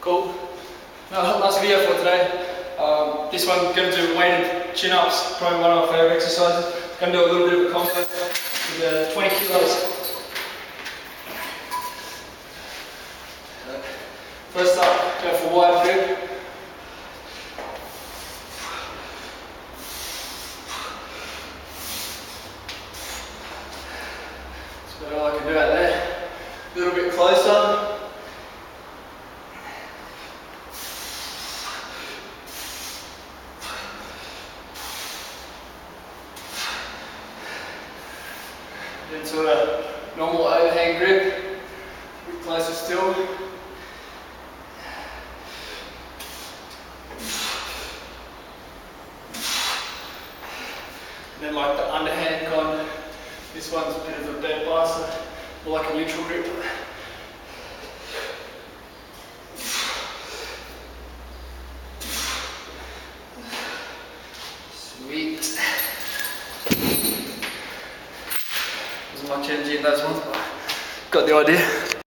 Cool. Last video for today. This one, going to do weighted chin-ups, probably one of my favourite exercises. Going to do a little bit of a combo with 20 kilos. First up, go for wide grip. That's about all I can do out there. A little bit closer. Then sort of normal overhand grip, a bit closer still. And then like the underhand con, this one's a bit of a bent bar, so more like a neutral grip. Sweet. There's much energy in those ones, but got the idea.